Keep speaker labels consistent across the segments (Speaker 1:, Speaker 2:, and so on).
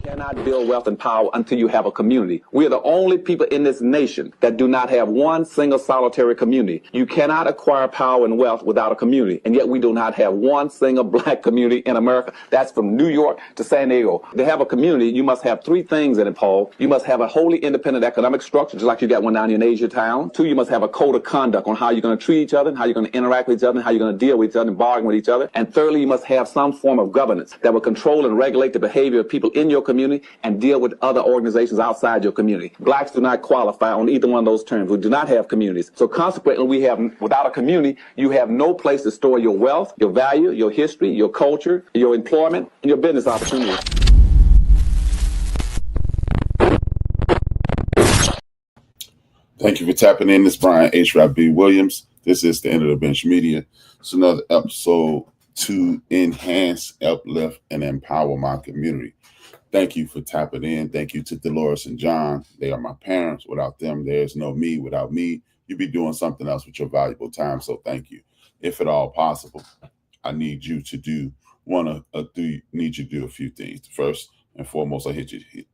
Speaker 1: Cannot build wealth and power until you have a community. We are the only people in this nation that do not have one single solitary community. You cannot acquire power and wealth without a community, and yet we do not have one single black community in America. That's from New York to San Diego. To have a community, you must have three things in it, Paul. You must have a wholly independent economic structure, just like you got one down in Asia Town. Two, you must have a code of conduct on how you're going to treat each other, and how you're going to interact with each other, and how you're going to deal with each other and bargain with each other. And thirdly, you must have some form of governance that will control and regulate the behavior of people in your community and deal with other organizations outside your community. Blacks do not qualify on either one of those terms. We do not have communities. So consequently, without a community, you have no place to store your wealth, your value, your history, your culture, your employment, and your business opportunities.
Speaker 2: Thank you for tapping in. This is Brian HRap B. Williams. This is the End of the Bench Media. It's another episode to enhance, uplift, and empower my community. Thank you for tapping in. Thank you to Dolores and John. They are my parents. Without them, there's no me. Without me, you'd be doing something else with your valuable time. So thank you. If at all possible, I need you to do need you to do a few things. First and foremost,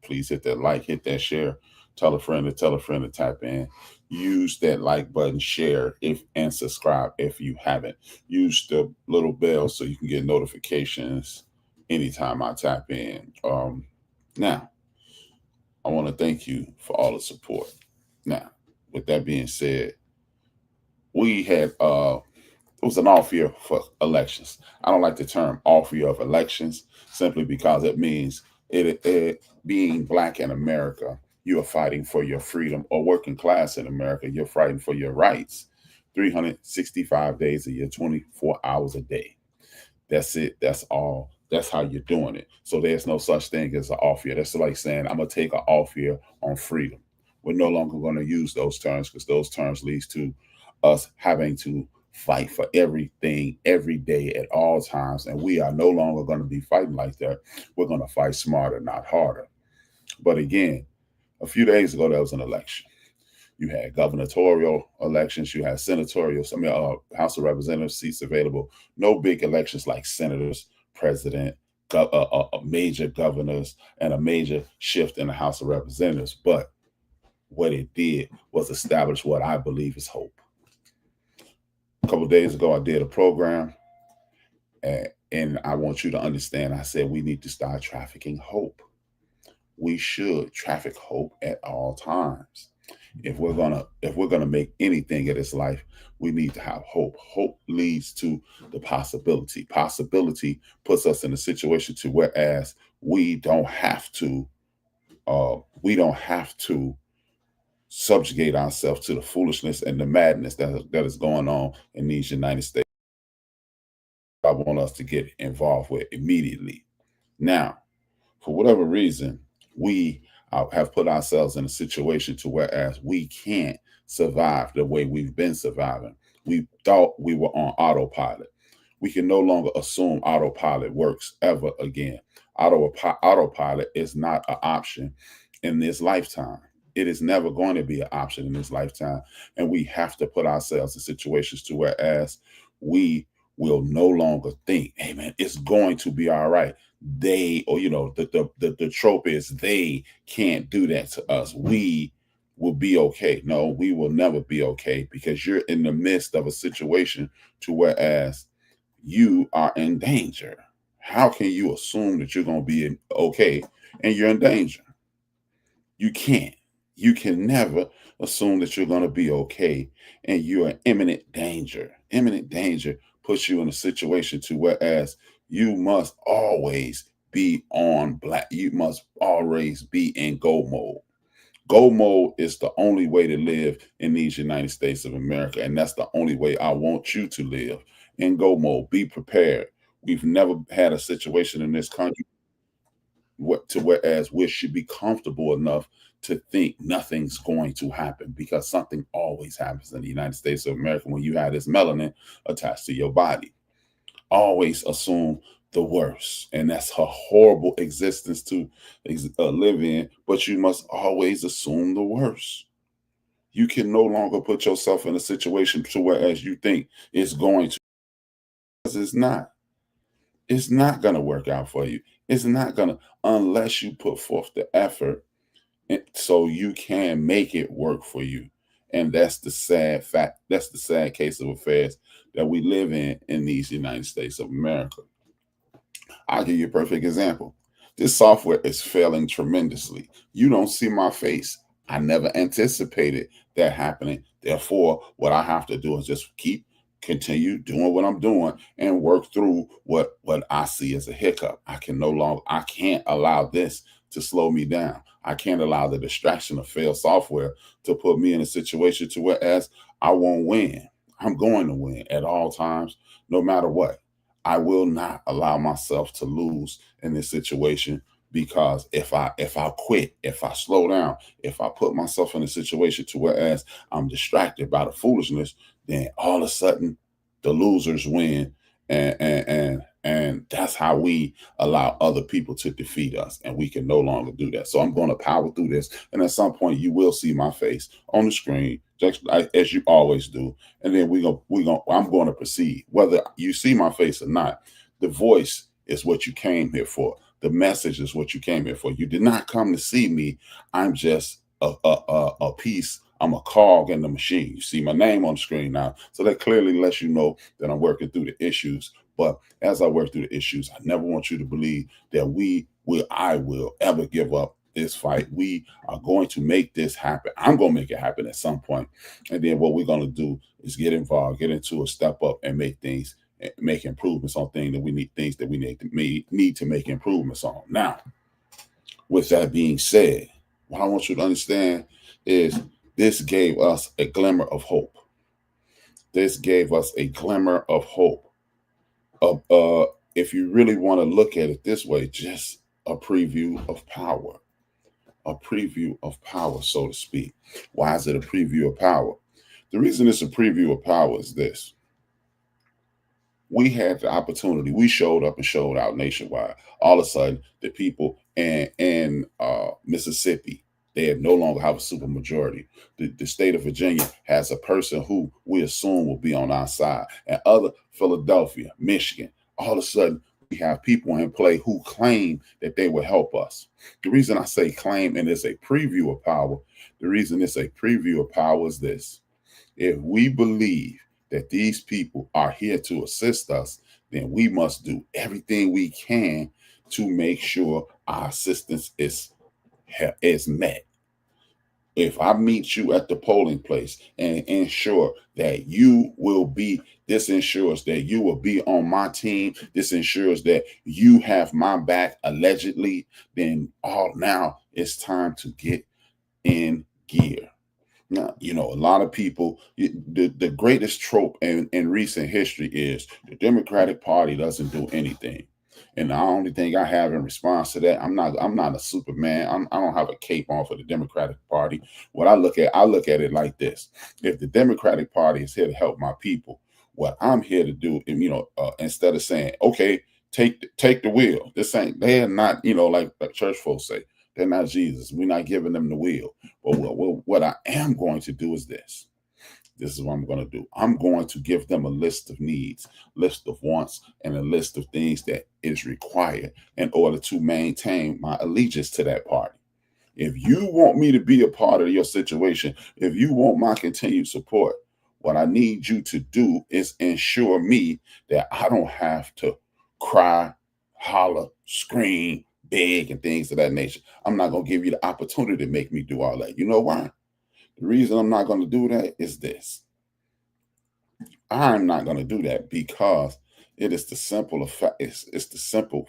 Speaker 2: please hit that like, hit that share, tell a friend to tap in. Use that like button, share and subscribe if you haven't. Use the little bell so you can get notifications anytime I tap in. Now, I want to thank you for all the support. Now, with that being said, we had it was an off year for elections. I don't like the term off year of elections simply because it means being black in America, you are fighting for your freedom, or working class in America, you're fighting for your rights 365 days a year, 24 hours a day. That's it. That's all. That's how you're doing it. So there's no such thing as an off year. That's like saying, I'm going to take an off year on freedom. We're no longer going to use those terms because those terms leads to us having to fight for everything every day at all times. And we are no longer going to be fighting like that. We're going to fight smarter, not harder. But again, a few days ago, there was an election. You had gubernatorial elections, you had senatorial, House of Representatives seats available. No big elections like senators, president, major governors, and a major shift in the House of Representatives. But what it did was establish what I believe is hope. A couple of days ago, I did a program, and I want you to understand, I said we need to start trafficking hope. We should traffic hope at all times. If we're gonna make anything of this life, we need to have hope. Hope leads to the possibility. Possibility puts us in a situation to whereas we don't have to subjugate ourselves to the foolishness and the madness that is going on in these United States. I want us to get involved with immediately. Now, for whatever reason, we have put ourselves in a situation to whereas we can't survive the way we've been surviving. We thought we were on autopilot. We can no longer assume autopilot works ever again. Autopilot is not an option in this lifetime. It is never going to be an option in this lifetime. And we have to put ourselves in situations to whereas we will no longer think, hey man, it's going to be all right. The trope is they can't do that to us. We will be okay. No, we will never be okay because you're in the midst of a situation to whereas you are in danger. How can you assume that you're going to be okay and you're in danger? You can't. You can never assume that you're going to be okay and you're in imminent danger. Imminent danger puts you in a situation to whereas you must always be on black. You must always be in go mode. Go mode is the only way to live in these United States of America. And that's the only way I want you to live, in go mode. Be prepared. We've never had a situation in this country whereas we should be comfortable enough to think nothing's going to happen because something always happens in the United States of America when you have this melanin attached to your body. Always assume the worst, and that's a horrible existence to live in, but you must always assume the worst. You can no longer put yourself in a situation to whereas you think it's going to, because it's not. It's not going to work out for you. It's not going to, unless you put forth the effort so you can make it work for you. And that's the sad fact. That's the sad case of affairs that we live in these United States of America. I'll give you a perfect example. This software is failing tremendously. You don't see my face. I never anticipated that happening. Therefore, what I have to do is just continue doing what I'm doing and work through what I see as a hiccup. I can't allow this to slow me down. I can't allow the distraction of failed software to put me in a situation to whereas I won't win. I'm going to win at all times, no matter what. I will not allow myself to lose in this situation because if I quit, if I slow down, if I put myself in a situation to whereas I'm distracted by the foolishness, then all of a sudden the losers win, and that's how we allow other people to defeat us, and we can no longer do that. So I'm going to power through this, and at some point you will see my face on the screen, just as you always do, and then I'm going to proceed whether you see my face or not. The voice is what you came here for. The message is what you came here for. You did not come to see me. I'm just a piece. I'm a cog in the machine. You see my name on the screen now, so that clearly lets you know that I'm working through the issues. But as I work through the issues, I never want you to believe that I will ever give up this fight. We are going to make this happen. I'm going to make it happen at some point. And then what we're going to do is get involved, get into a step up and make improvements on things that we need to make improvements on. Now, with that being said, what I want you to understand is this gave us a glimmer of hope. This gave us a glimmer of hope. If you really want to look at it this way, just a preview of power. A preview of power, so to speak. Why is it a preview of power? The reason it's a preview of power is this. We had the opportunity. We showed up and showed out nationwide. All of a sudden, the people in Mississippi, they no longer have a supermajority. The state of Virginia has a person who we assume will be on our side, and other Philadelphia, Michigan. All of a sudden, we have people in play who claim that they will help us. The reason I say claim and it's a preview of power, the reason it's a preview of power is this: if we believe that these people are here to assist us, then we must do everything we can to make sure our assistance is met. If I meet you at the polling place and ensure that this ensures that you will be on my team, this ensures that you have my back allegedly, then now it's time to get in gear. Now, a lot of people, the greatest trope in recent history is the Democratic Party doesn't do anything. And the only thing I have in response to that, I'm not a Superman. I don't have a cape on for the Democratic Party. What I look at it like this: if the Democratic Party is here to help my people, what I'm here to do, instead of saying, okay, take the wheel. They're not, like church folks say, they're not Jesus. We're not giving them the wheel. But what I am going to do is this. This is what I'm going to do. I'm going to give them a list of needs, list of wants, and a list of things that is required in order to maintain my allegiance to that party. If you want me to be a part of your situation, if you want my continued support, what I need you to do is ensure me that I don't have to cry, holler, scream, beg, and things of that nature. I'm not going to give you the opportunity to make me do all that. You know why? The reason I'm not going to do that is this. I'm not going to do that because it is the simple effect. It's the simple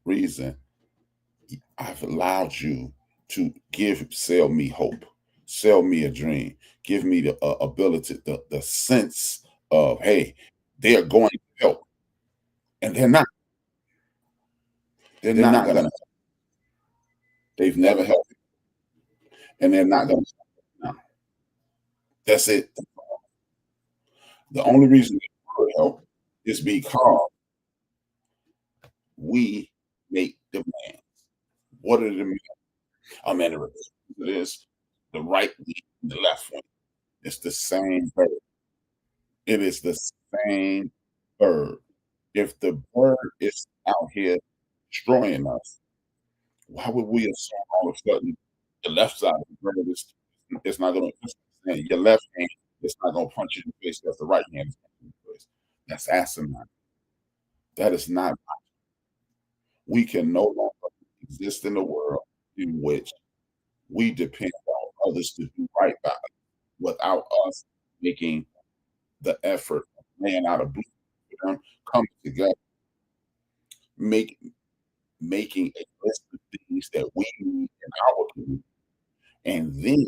Speaker 2: reason I've allowed you to sell me hope, sell me a dream, give me the ability, the sense of, hey, they're going to help, and they're not. They're not going to. They've never helped, and they're not going to. Now, that's it. The only reason they could help is because we make demands. What are the demands? I'm in it is the right wing, the left wing. It's the same bird. It is the same bird. If the bird is out here destroying us, why would we assume all of a sudden the left side of the bird is it's not going to your left hand is not going to punch you in the face because the right hand is punching you in the face? That's asinine. That is not. We can no longer exist in a world in which we depend on others to do right by us without us making the effort of laying out a blueprint for them, coming together, make, making a list of things that we need in our community, and then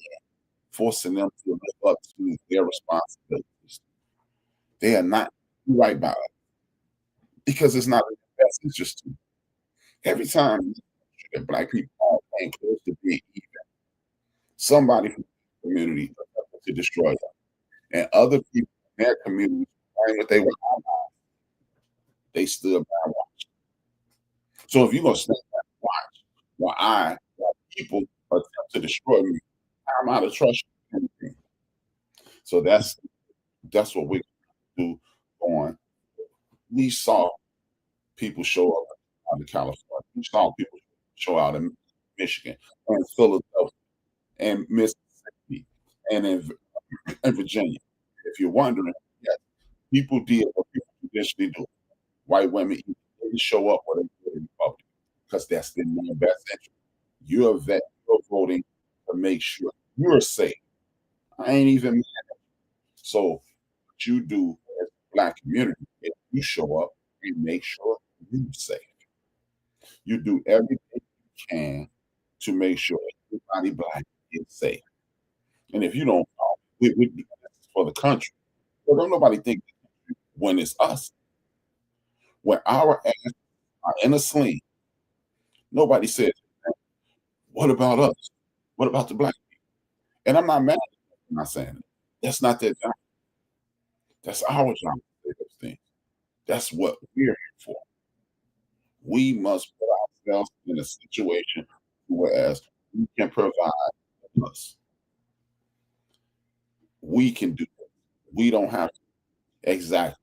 Speaker 2: forcing them to live up to their responsibilities. They are not right by us because it's not in their best interest to. Every time that black people are playing close to being even, somebody from the community attempted to destroy them. And other people in their community, knowing what they were allies, they stood by and watched. So if you're gonna stand back and watch while people attempt to destroy me, I'm out of trust you. So that's what we do on. We saw people show up out of California. We saw people show out in Michigan and Philadelphia and Mississippi and in Virginia. If you're wondering, yes, people did what people traditionally do. White women didn't show up where they did in public because that's in their best interest. You're a vet, you're voting to make sure you're safe. I ain't even mad. So what you do as a black community is you show up and make sure you're safe. You do everything you can to make sure everybody black is safe. And if you don't, we do this for the country. But don't nobody think when it's us, when our ass are in a sling, nobody says, what about us? What about the black people? And I'm not mad at them. I'm not saying it. That's not their job. That's our job to say those things. That's what we're here for. We must put ourselves in a situation whereas we can provide us. We can do it. We don't have to. Exactly.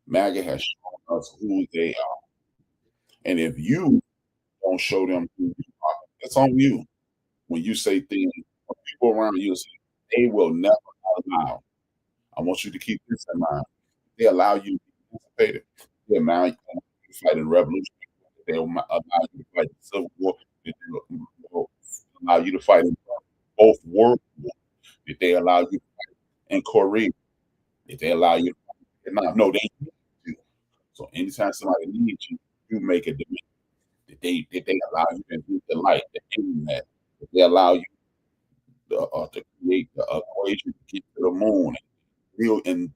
Speaker 2: MAGA has shown us who they are. And if you don't show them who you are, that's on you. When you say things, when people around you say, they will never allow. I want you to keep this in mind. They allow you to participate. They allow you to fight in the revolution. They allow you to fight in the Civil War. They allow you to fight in both world wars. Did they allow you to fight in Korea? Did they allow you to fight in Vietnam? No, they need you. So anytime somebody needs you, you make a demand. Did they allow you to do the light, the internet? Did they allow you to create the equation to get to the moon and real and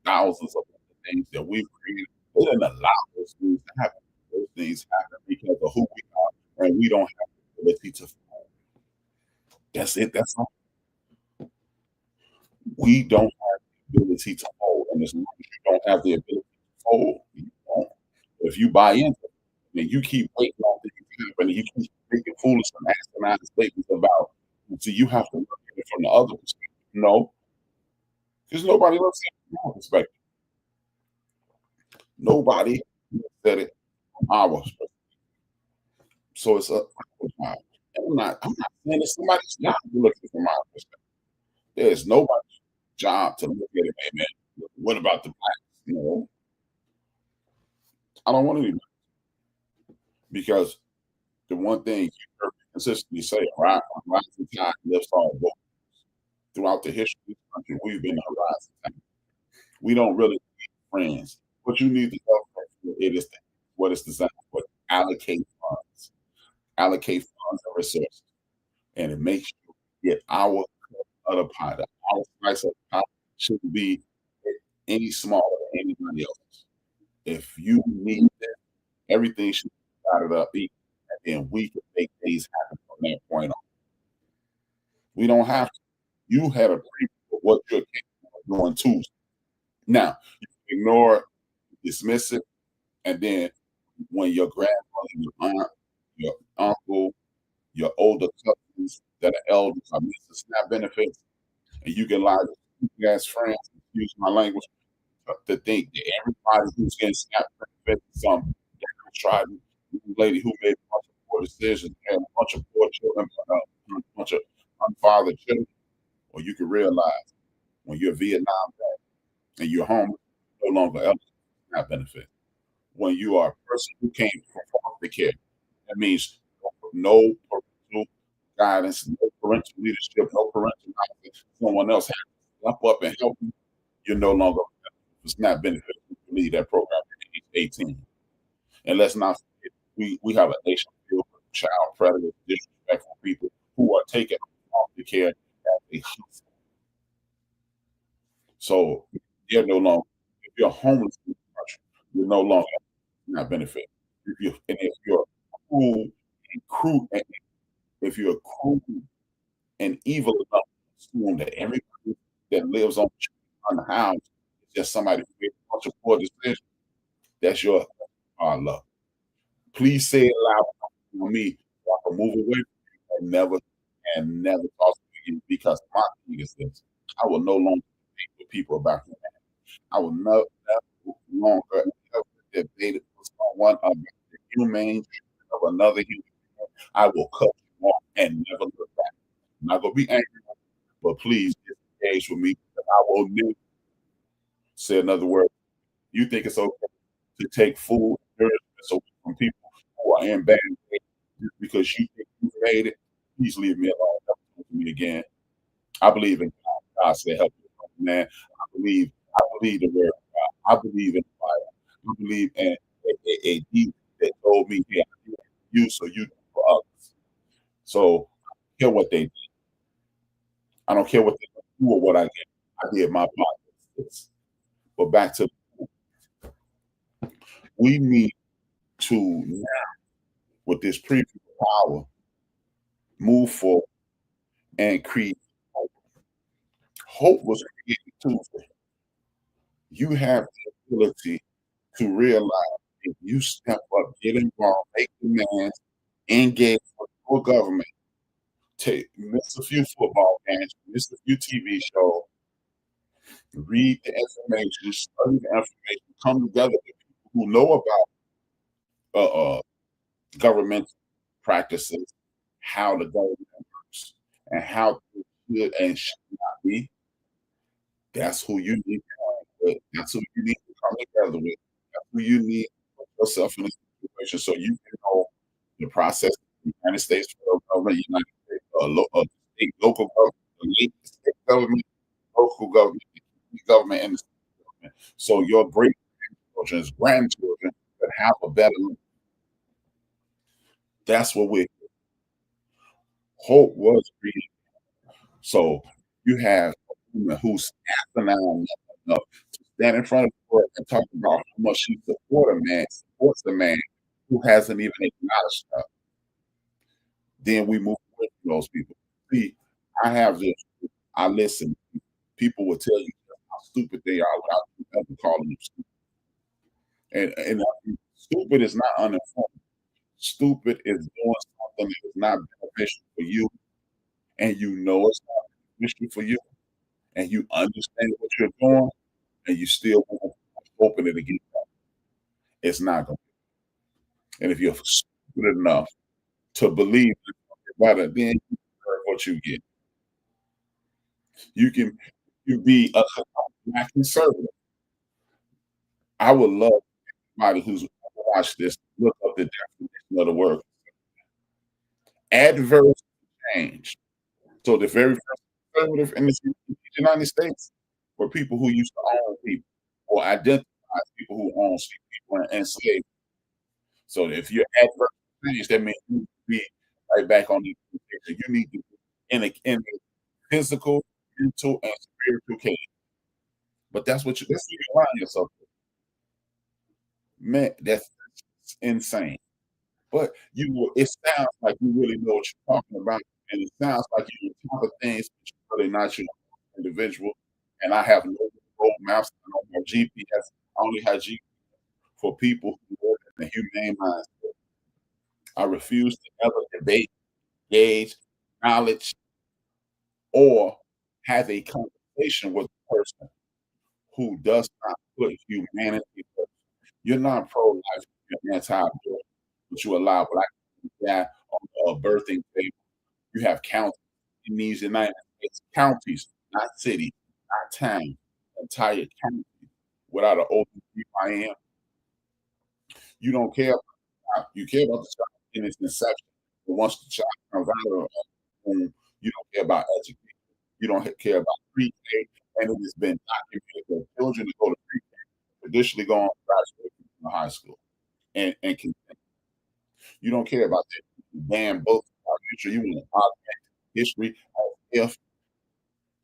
Speaker 2: thousands of things that we've created? They didn't allow those things to happen. Those things happen because of who we are, and we don't have the ability to fall. That's it. That's all. We don't have the ability to hold, and as long as you don't have the ability to hold, you won't. If you buy into it, and you keep waiting on things to happen, and you keep making foolish and asinine statements about, so you have to look at it from the other perspective. No, because nobody looks at it from our perspective. Nobody looks at it from our perspective. So it's a job. I'm not saying it's somebody's job to look at it from our perspective. There's nobody's job to look at it, hey man, what about the blacks? No, I don't want anybody because the one thing you heard me consistently say, right, a rising tide lifts all boats. Throughout the history of this country, we've been a rising tide. We don't really need friends. What you need the government for it is what it's designed for: allocate funds and resources, and it makes sure we get our cut of the pie. Our slice of the pie shouldn't be any smaller than anybody else's. If you need that, everything should be divided up equal, and then we can make things happen from that point on. We don't have to. You had a preview of what you're capable of doing Tuesday. Now, you can ignore it, dismiss it, and then when your grandmother, your aunt, your uncle, your older cousins that are elders are missing SNAP benefits, and you can lie to as friends, excuse my language, to think that everybody who's getting SNAP benefits is some downtrodden lady who made a bunch of poor decisions and a bunch of poor children, a bunch of unfathered children. Or you can realize when you're Vietnam vet and you're homeless, no longer eligible for SNAP benefit. When you are a person who came from foster care, that means no parental guidance, no parental leadership, no parental guidance. Someone else has to step up and help you. You're no longer eligible for SNAP benefit. You leave that program at age 18. And let's not forget, we have a nation filled with child predators, disrespectful people who are taking foster care as a hustle. So you're no longer, if you're homeless in the country, you're no longer not benefit. If you're cruel and if you're cruel and evil enough to assume that everybody that lives on the street unhoused is just somebody who made a bunch of poor decisions, that's your luck. Please say it loud for me so I can move away from you and never talk to you again, because my thing is this. I will no longer debate with people about humanity. I will never longer ever debate with someone about the humane treatment of another human being. I will cut you off and never look back. I'm not gonna be angry, but please disengage with me because I will never say another word. You think it's okay to take food and nourishment away from people who are in bad shape just because you think you made it? Please leave me alone. Never talk to me again. I believe in God. God said, "Help you, man." I believe the word of God. I believe in the Bible. I believe in a deed that told me, "Yeah, I do it for you, so you do it for others." So I don't care what they did. I don't care what they do or what I did. I did my part. But back to, we need to now, with this preview power, move forward and create hope. Hope was created Tuesday. You have the ability to realize if you step up, get involved, make demands, engage with your government, miss a few football games, miss a few TV shows, read the information, study the information, come together with people who know about government practices, how the government works, and how it should and should not be. That's who you need to come with. That's who you need to come together with. That's who you need to put yourself in a situation so you can know the process of the United States federal government, United States, state, local government, the state government, local government, the government, and the state government. So your great grandchildren's grandchildren could have a better life. That's what hope was created. So you have a woman who's asinine enough to stand in front of the court and talk about how much she supports a man who hasn't even acknowledged her. Then we move away from those people. See, I have this, I listen. People will tell you how stupid they are without you ever calling them stupid. And stupid is not uninformed. Stupid is doing something that is not beneficial for you, and you know it's not beneficial for you, and you understand what you're doing, and you still want to open it again. It's not going to. And if you're stupid enough to believe it's better, then you deserve what you get. You can you be a black conservative. I would love somebody who's watched this look up the definition of the word adverse change. So the very first conservative in the United States were people who used to own people or identify as people who own people and enslaved. So if you're adverse change, that means you need to be right back on the picture. You need to be in a physical, mental, and spiritual case. But that's what you align yourself with. Man, that's insane. But it sounds like you really know what you're talking about, and it sounds like you're on top of things, but you're really not your individual. And I have no road maps, I don't have GPS. I only have GPS for people who work in the humane mindset. I refuse to ever debate, gauge, knowledge, or have a conversation with a person who does not put humanity first. You're not pro-life, you're anti-abortion, but you allow black people to die on a birthing table. You have counties in these United States, counties, not cities, not towns, entire counties without an OBGYN. You don't care about, you care about the child in its inception, but once the child comes out of the womb, you don't care about education. You don't care about pre-K, and it has been documented that children that go to pre-K traditionally go on to graduate from high school and can, you don't care about that damn books about future. You want to augment history as if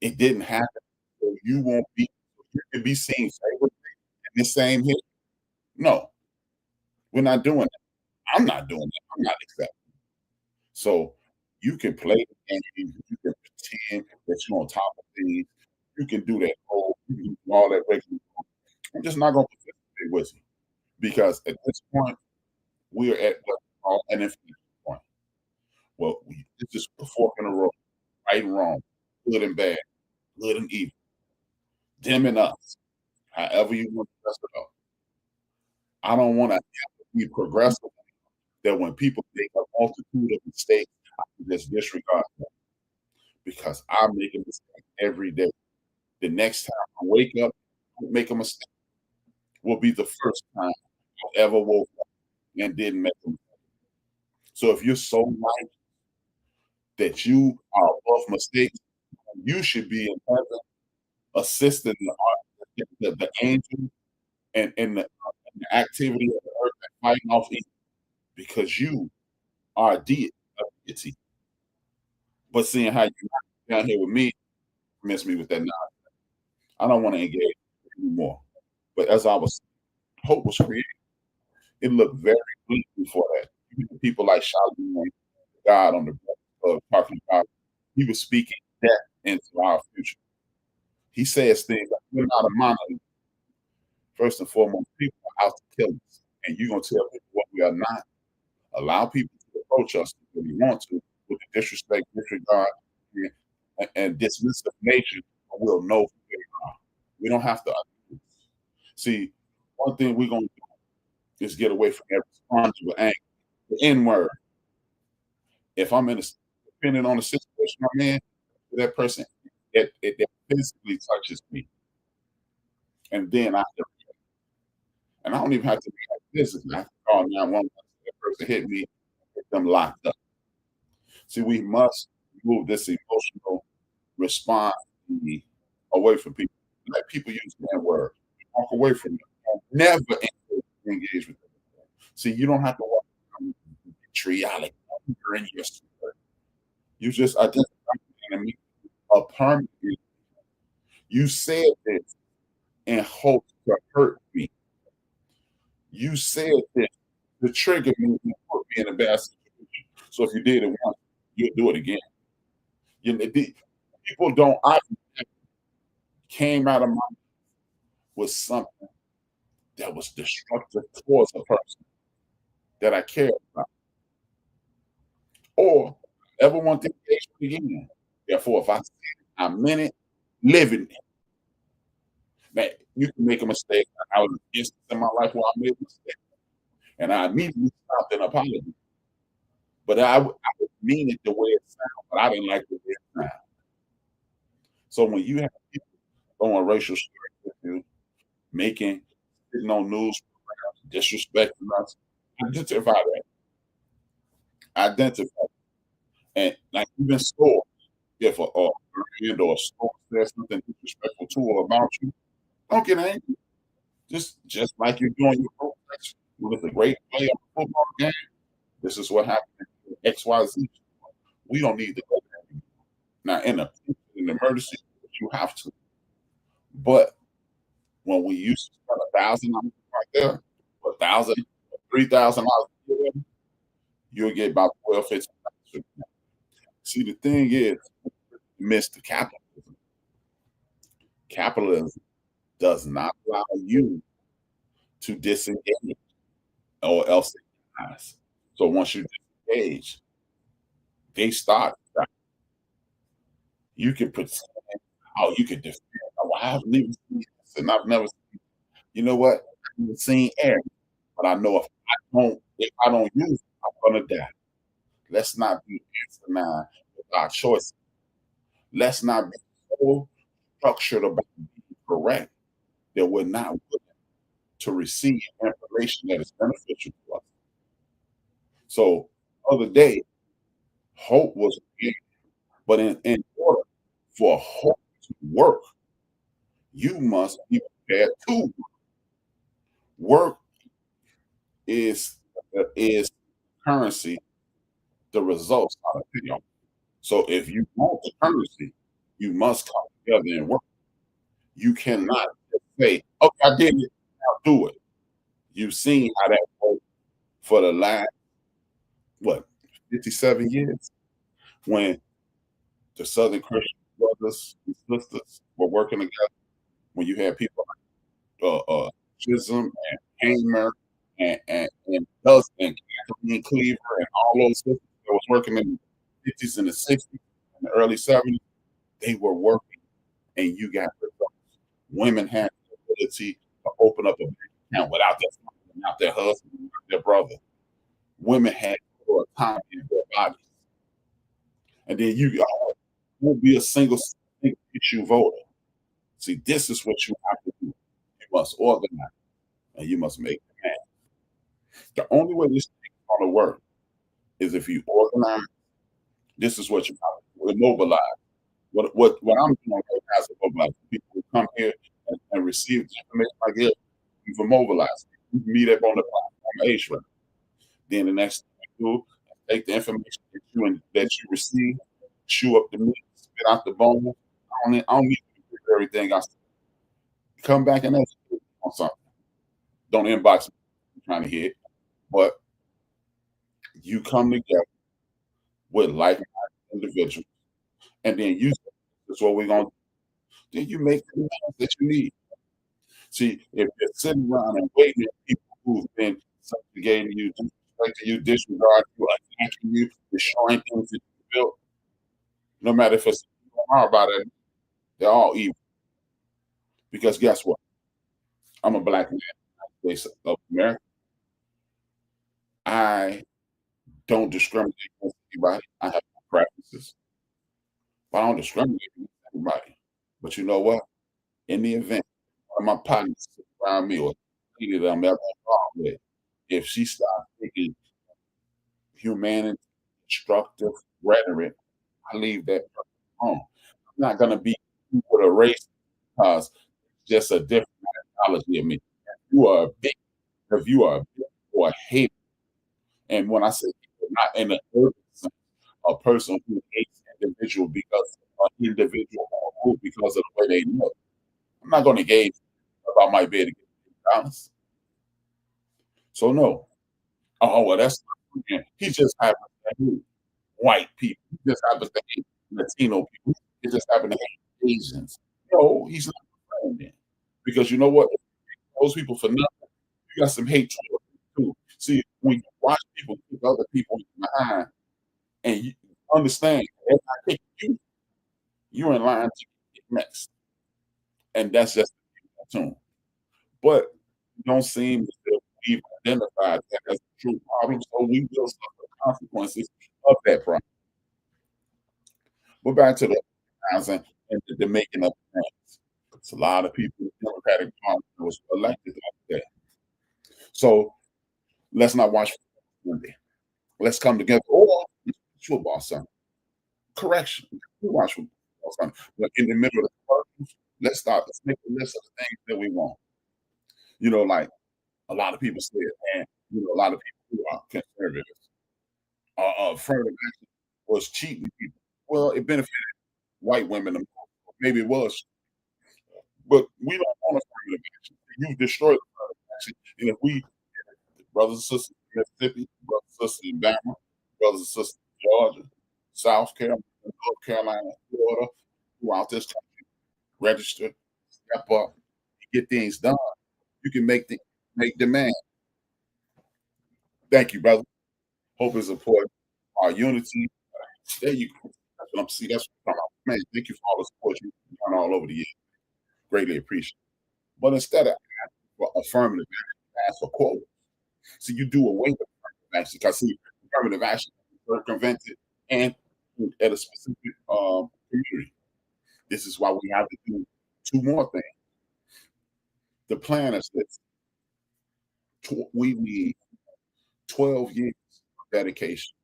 Speaker 2: it didn't happen, so you won't be, so you can be seen favorably in the same history. No, we're not doing that. I'm not doing that. I'm not accepting. So you can play the game, you can pretend that you're on top of things, you can do that whole, you can do all that regular. I'm just not going to participate with you because at this point we are at what we call an inflection point. Well, this is the fork in the road, right and wrong, good and bad, good and evil, them and us, however you want to dress it up. I don't want to be progressive that when people make a multitude of mistakes, I can just disregard them because I make a mistake every day. The next time I wake up, make a mistake will be the first time I ever woke up and didn't make a mistake. So if you're so right that you are above mistakes, you should be in heaven assisting the angel and the activity of the earth and fighting off evil because you are a deity. But seeing how you down here with me, miss me with that knowledge. I don't want to engage anymore. But as I was, hope was created, it looked very bleak before that. People like Charlemagne, God on the talking about, he was speaking death into our future. He says things like, we're not a monolith. First and foremost, people are out to kill us. And you're going to tell people what we are not. Allow people to approach us if we want to with the disrespect, disregard, and dismissive nature, and we'll know who they are. We don't have to. See, one thing we're going to do is get away from every response with anger. The N word. If I'm in a, depending on the situation I'm in, that person, it physically touches me. And then and I don't even have to react physically. I have to call 911. That person hit me, get them locked up. See, we must move this emotional response away from people. Let people use that word. Walk away from them. Never engage with them. See, you don't have to walk vitriolic in your spirit. You just identify the enemy a permanent. You said this in hopes to hurt me. You said this to trigger me and put me in a bad situation. So if you did it once, you'll do it again. People don't. I came out of my with something that was destructive towards a person that I care about, or ever want to engage with again. Therefore, if I say I meant it, living it. Now, you can make a mistake. I was an instance in my life where I made a mistake, and I immediately stopped and apologized. But I would mean it the way it sounds, but I didn't like the way it sounded. So when you have people throwing racial slurs at you, sitting on news programs, disrespecting us, identify that. Identify. And like even stores, if a brand or a store says something disrespectful to or about you, don't get angry. Just like you're doing your protest with a great play of a football game. This is what happened in XYZ. We don't need to go there. Now in an emergency, you have to. But when we used to spend $1,000 right there, $1,000, $3,000, you'll get about 12, 15. See, the thing is, Mr. Capitalism. Capitalism does not allow you to disengage or else it dies. So once you disengage, they start. You can pretend how you can defend. Oh, I haven't even seen this. And I've never, you know what? I haven't seen air, but I know if I don't use it, I'm gonna die. Let's not be asinine with our choices. Let's not be so structured about being correct that we're not willing to receive information that is beneficial to us. So, the other day, hope was created, but in order for hope to work, you must be prepared to work. Work is currency, the results are the payoff. So if you want the currency, you must come together and work. You cannot just say, "Okay, I did it, now do it." You've seen how that worked for the last what 57 years when the Southern Christian brothers and sisters were working together. When you had people Chisholm and Hamer and Dust and Kathleen Cleaver and all those sisters that was working in the 50s and the 60s and the early 70s, they were working and you got results. Women had the ability to open up a bank account without their father, without their husband, without their brother. Women had autonomy in their bodies. And then you won't be a single issue voter. See, this is what you have to do. You must organize and you must make demands. The only way this thing is going to work is if you organize. This is what you have to do. Immobilize. What I'm doing right now is immobilize. People who come here and receive the information like this, you've immobilized. You meet up on the platform HRap. Then the next thing you do, take the information that you receive, chew up the meat, spit out the bone. I don't need to do everything I say. Come back and educate on something. Don't inbox me trying to hit, but you come together with like-minded individuals, and then you say, "That's what we're gonna do." Then you make the demands that you need. See, if you're sitting around and waiting at people who've been subjugating you, disrespecting you, disregarding you, attacking you, destroying things that you built, no matter if it's about it, they're all evil. Because guess what? I'm a black man in the United States of America. I don't discriminate against anybody. I have my preferences, but I don't discriminate against anybody. But you know what? In the event one of my partners sit around me or lady that I'm ever involved with, if she starts thinking humanity, destructive rhetoric, I leave that person alone. I'm not gonna be with a race because it's just a different ideology of me. You are a big if you are a big or a hater. And when I say people, not in the urban sense, a person who hates individual because an individual or a group because of the way they look. I'm not gonna gauge if I might be able to get honest. So no. Oh well, that's not him. He just happens to hate white people. He just happens to hate Latino people. He just happens to hate Asians. No, he's not my friend then. Because you know what? Those people for nothing, you got some hate towards them too. See, when you watch people kick other people behind and you understand if I kick you, you're in line to get next. And that's just the tune. But you don't seem to we've identified that as a true problem, so we will suffer the consequences of that problem. But back to the organizing and the making of plans. It's a lot of people in the Democratic Party that was elected like that. So let's not watch Sunday. Let's come together. Or football Sunday. Correction. We watch football Sunday. But in the middle of the party, let's make a list of the things that we want. Like a lot of people said, and a lot of people who are conservatives affirmative action was cheating people. Well, it benefited white women the most. Maybe it was, but we don't want affirmative action. You destroyed affirmative action. And if we, brothers and sisters in Mississippi, brothers and sisters in Bama, brothers and sisters in Georgia, South Carolina, North Carolina, Florida, throughout this country, register, step up, get things done, you can make demand. Thank you, brother. Hope is important. Our unity. There you go. That's what I'm seeing. That's what I'm talking about. Man, thank you for all the support you've done all over the years. Greatly appreciate it. But instead of asking for affirmative action, ask for quotas. So you do away with affirmative action because see, affirmative action is circumvented and at a specific community. This is why we have to do two more things. The plan is this: we need 12 years of dedication.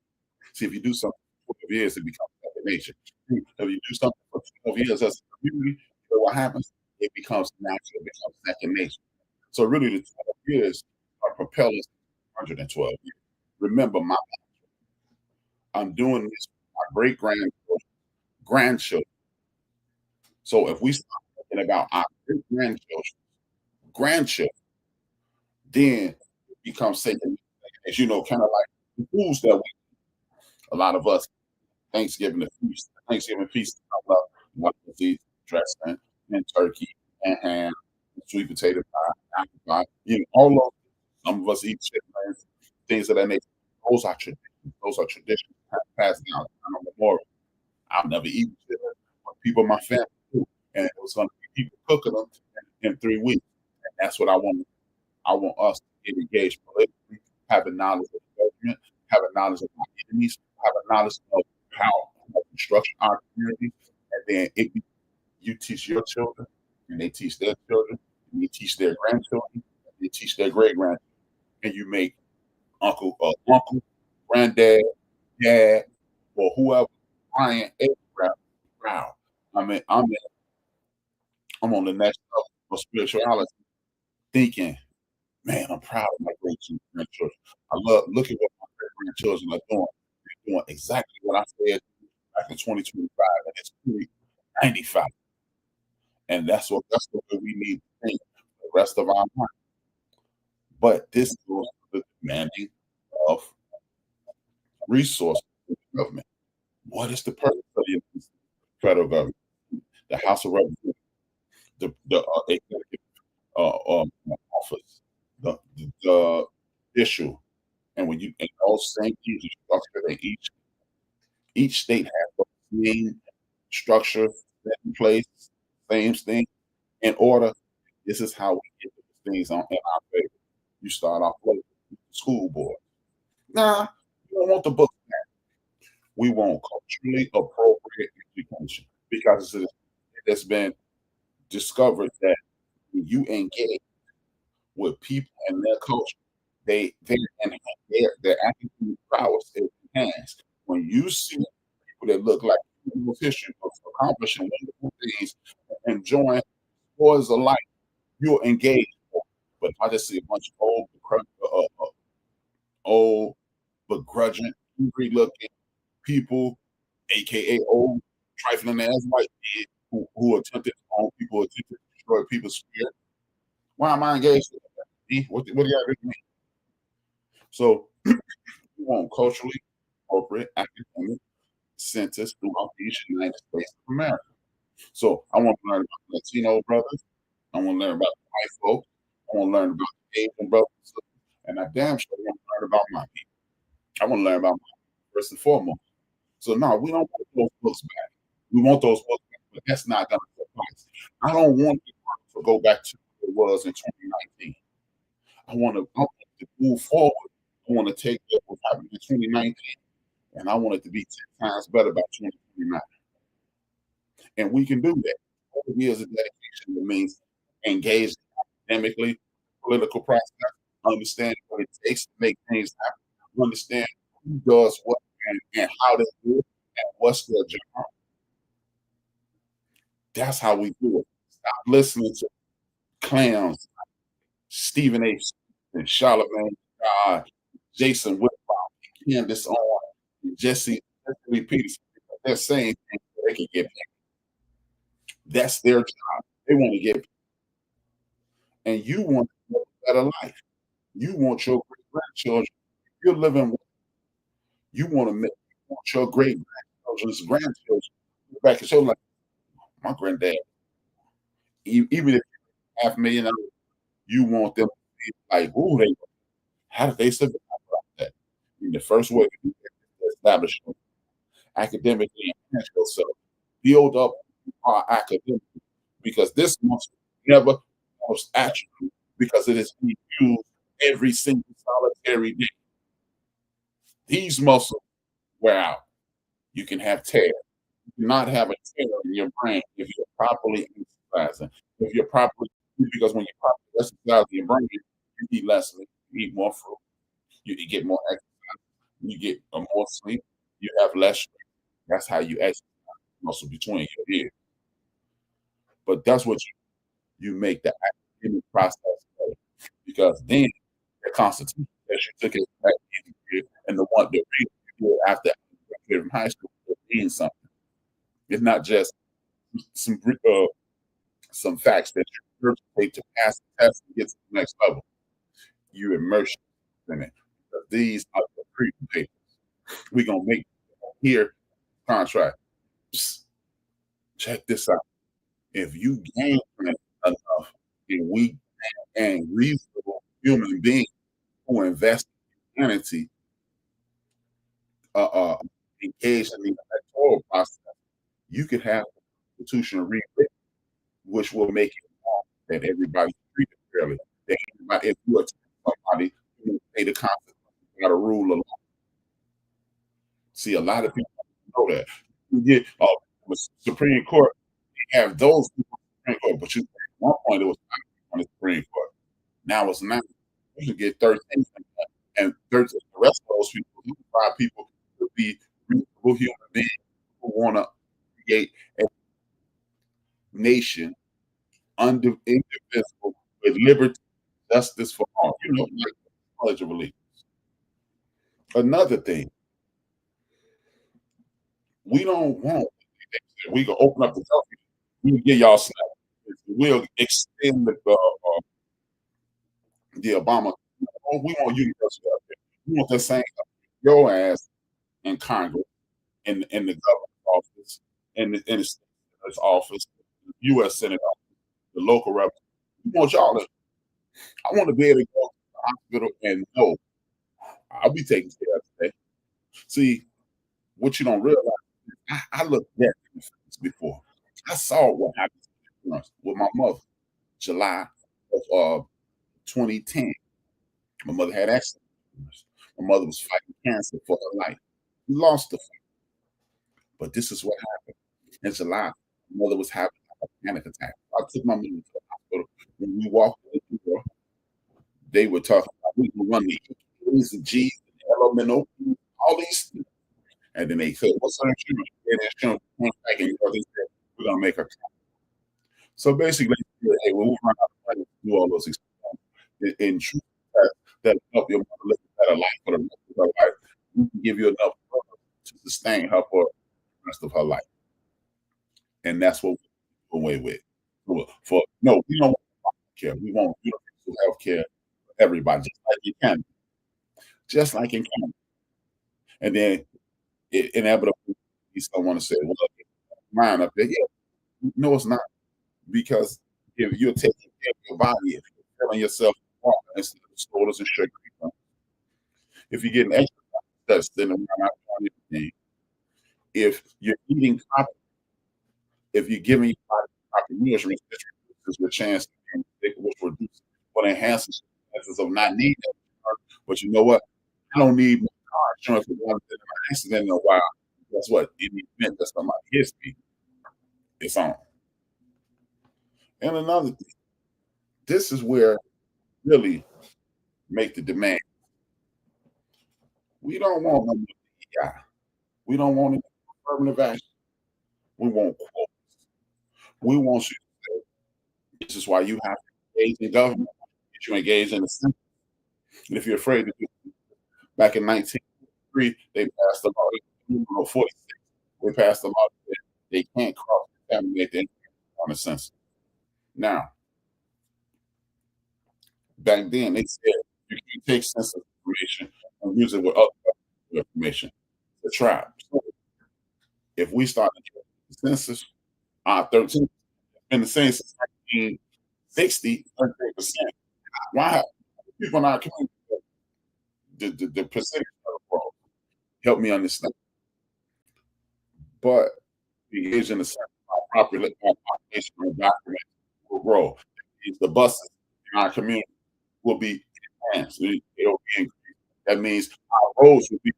Speaker 2: See, if you do something for 12 years, it becomes second nature. If you do something for 12 years as a community, you know what happens? It becomes natural, it becomes second nature. So really the 12 years are propellers 112 years. Remember, I'm doing this for my great grandchildren. So if we start thinking about our great grandchildren, then it becomes second, as you know, kind of like the foods that a lot of us Thanksgiving feast, I love these dressing and turkey and ham, and sweet potato pie, apple pie, all those. Some of us eat chicken, things of that nature. Those are traditions. Those are traditions passed down on memorial. I'll never eat chicken, but people in my family do, and it was going to be people cooking them in 3 weeks. And that's what I want. I want us to get engaged politically, having knowledge of the government, having knowledge of our enemies, having knowledge of how to construct our community, and then you teach your children, and they teach their children, and they teach their grandchildren, and they teach their great grandchildren, and you make uncle, granddad, dad, or whoever, Brian, proud. I mean, I'm on the next level of spirituality, thinking, man, I'm proud of my great grandchildren. Look at what my great grandchildren are doing. They're doing exactly what I said back in 2025, and it's 2095. And that's what we need to think for the rest of our life. But this goes to the demanding of resources of the government. What is the purpose of the federal government? The House of Representatives, the executive office, the issue, and when you and those same things you structure that each state has the same structure set in place, same thing in order. This is how we get these things in our favor. You start off with the school board. Nah, we don't want the book back. We want culturally appropriate education because it has been discovered that when you engage with people and their culture, their academic prowess is enhanced. When you see people that look like people's history books accomplishing wonderful things, enjoying joys of life, you're engaged. But I just see a bunch of old, begrudging, angry-looking people, aka old, trifling ass white kids who attempted to own people, attempted to destroy people's spirit. Why am I engaged with that? What do you got to do me? So we want culturally appropriate academic centers throughout these United States of America. So I want to learn about Latino brothers. I want to learn about the white folks. I want to learn about the Asian brothers and sisters. And I damn sure want to learn about my people. I want to learn about my people first and foremost. So no, we don't want those books back. We want those books back, but that's not going to suffice. I don't want the work to go back to what it was in 2019. I want to move forward. I want to take what happened in 2019, and I want it to be 10 times better by 2029. And we can do that. 4 years of dedication that means engaged academically, political process, understand what it takes to make things happen, understand who does what and how they do it, and what's their job. That's how we do it. Stop listening to clowns, Stephen A. and Charlemagne God, Jason Whitlock, Candace Owen, and Jesse Peterson. They're saying things so they can get paid. That's their job. They want to get paid. And you want a better life. You want your great grandchildren. You're living with, you want to make you want your great grandchildren's grandchildren look back and show like my granddad. Even if $500,000, you want them to be like, who they how did they survive like that? And the first way to do that is to establish academically enhance yourself, build up our academic because this must never most attribute because it is being used every single solitary day. These muscles wear out. You can have tear. You cannot have a tear in your brain if you're properly exercising. If you're properly because when you're properly exercising your brain, you eat less, you eat more fruit, you get more exercise, you get more sleep, you have less stress. That's how you exercise muscle between your ears. But that's what you make the academic process better. Because then the Constitution that you took it back in and the one that you did after you graduated from high school means something. It's not just some some facts that you regurgitate to pass the test and get to the next level. You immerse in it. Because these are the freedom papers. We're gonna make here contract. Psst, check this out. If you gain enough and we gain reasonable human beings who invest in humanity, uh, uh, engaged in the electoral process, you could have the Constitution rewritten, which will make it law that everybody's treated fairly. That if you attack somebody, you pay the consequences. You got to rule of law. See, a lot of people don't know that. You get the Supreme Court, you have those people in the Supreme Court, but at one point it was on the Supreme Court. Now it's not. You can get 13, and 13, the rest of those people, 5 people, could be reasonable human beings who want to create a nation indivisible with liberty, justice for all. Like the Pledge of Allegiance. Another thing, we don't want. We can open up the country. We can get y'all snap. We'll extend the Obama. We want universal health care. We want the same your ass in Congress, in the governor's office, in the senator's office, the U.S. Senate office, the local rep. We want y'all to. I want to be able to go to the hospital and know I'll be taken care of today. See, what you don't realize, I looked at this before. I saw what happened with my mother, July of 2010. My mother had accident. My mother was fighting cancer for her life. We lost the fight. But this is what happened. In July, my mother was having a panic attack. I took my mother to the hospital. When we walked in the door, they were talking about we can run the E's and G's and LMNO, all these things. And then they said, what's our insurance? And insurance went back and they said, we're going to make a cut. So basically, hey, when we run out of money to do all those experiments, in truth, that help your mother live a better life for the rest of her life, we can give you enough to sustain her for the rest of her life. And that's what we're away with. No, we don't want care. We want universal health care for everybody, just like in Canada. Just like in Canada. And then inevitably someone to say, well, mine up there. Yeah, no, it's not. Because if you're taking care of your body, if you're telling yourself instead of sodas and sugar, if you're getting exercise, then around anything, if you're eating properly, if you're giving your body proper nourishment, which reduces your chance to get sick, which reduces what enhances the chances of not needing it. But you know what? I don't need my car insurance for one in an accident in a while. Guess what? In the event that somebody hits me, it's on. And another thing, this is where really make the demand. We don't want no DEI. We don't want any affirmative action. We want quotas. We want you to say, this is why you have to engage in government. You engage in the census. And if you're afraid to do it, back in 1903, they passed a law, 46, they passed a law that they can't cross-contaminate the information on the census. Now, back then, they said you can take census information and use it with other information. The tribe. So if we start the census, 13 been the same since 1960, 13%. Why have people in our community the percentage of the world help me understand? But engage in the population and document will grow. the buses in our community will be enhanced. It'll be increased. That means our roads will be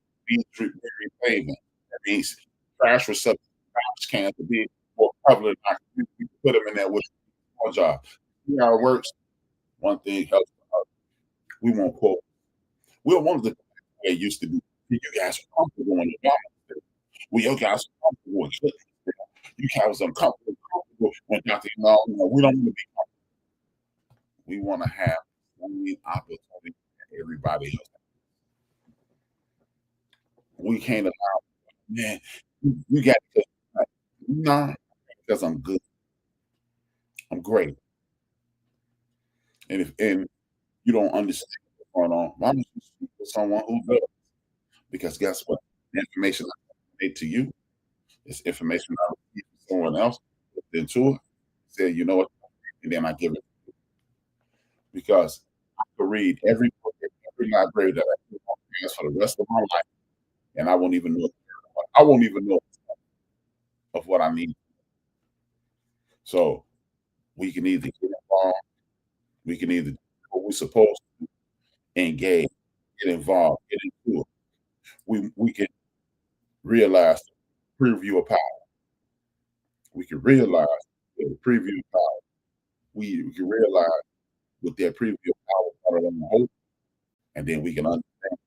Speaker 2: repaving. That means trash receptacles, trash cans will be more prevalent in our community. We can put them in there with a small job. See how it works? One thing helps the other. We won't quote. We're one of the things used to be. You guys are comfortable when you're down. Well, you guys are comfortable. You guys are comfortable when Dr. No, we don't want to be comfortable. We want to have the opportunity that everybody else. We can't allow, man, you got to, nah, because I'm good. I'm great. And you don't understand what's going on, why don't you speak to someone who does? Because guess what? The information I made to you is information I received from someone else, then to it, say, you know what, and then I give it. Because I could read every book, every library that I have for the rest of my life, and I won't even know. I won't even know of what I need. So we can either get involved, we can either do what we're supposed to, engage, get involved, get into it. We can realize the preview of power. We can realize the preview of power. We can realize with that preview of power, on the hope, and then we can understand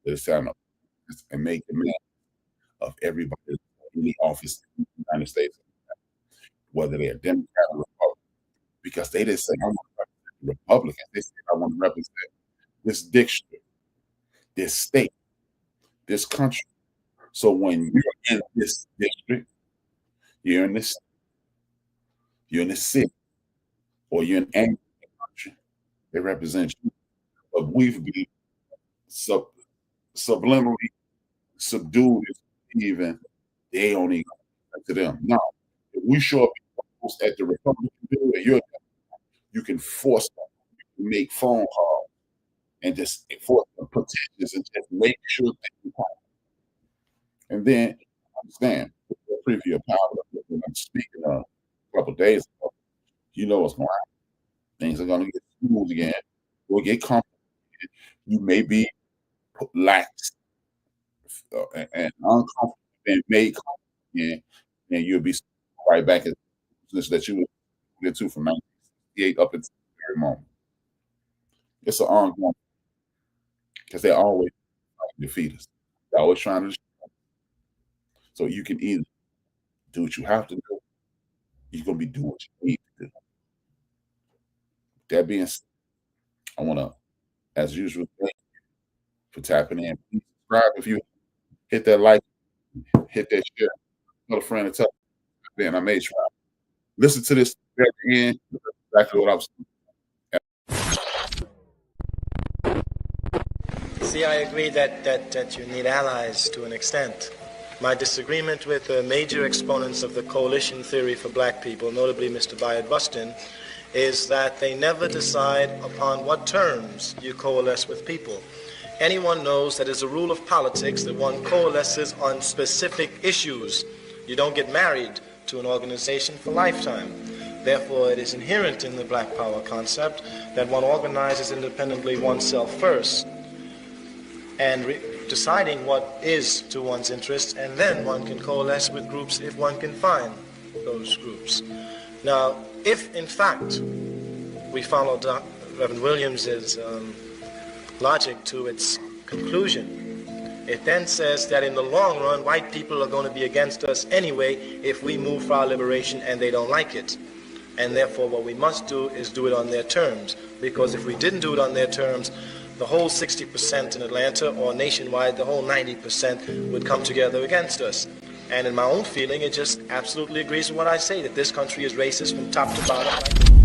Speaker 2: that it's time to and make the man of everybody in the office in the United States, whether they're Democrat or Republican, because they didn't say I want to represent the Republicans. They said I want to represent this district, this state, this country. So when you're in this district, you're in this city, or you're in any country, they represent you. But we've been subliminally subdued, even they only to them. Now, if we show up at the Republican building, you can force them, you can make phone calls, and just enforce them petitions and just make sure that you come. And then understand the preview of power when I'm speaking a couple of days ago, you know what's going on. Things are going to get smooth again. We'll get comfortable. You may be lax and uncomfortable and made comfortable again, and you'll be right back in the position that you were into from 1968 up until the very moment. It's an ongoing because they're always trying to defeat us. They're always trying to destroy us. So you can either do what you have to do, you're going to be doing what you need to do. That being said, I want to, as usual, thank you for tapping in. Please subscribe if you hit that like, hit that share, tell a friend and tell them. I'm HRap. Listen to this at the end. Exactly what I was saying.
Speaker 3: See, I agree that you need allies to an extent. My disagreement with the major exponents of the coalition theory for black people, notably Mr. Bayard Rustin, is that they never decide upon what terms you coalesce with people. Anyone knows that as a rule of politics that one coalesces on specific issues. You don't get married to an organization for lifetime. Therefore, it is inherent in the black power concept that one organizes independently oneself first and deciding what is to one's interest, and then one can coalesce with groups if one can find those groups. Now, if in fact we follow Reverend Williams's logic to its conclusion, it then says that in the long run, white people are going to be against us anyway if we move for our liberation and they don't like it. And therefore what we must do is do it on their terms, because if we didn't do it on their terms, the whole 60% in Atlanta or nationwide, the whole 90% would come together against us. And in my own feeling, it just absolutely agrees with what I say, that this country is racist from top to bottom.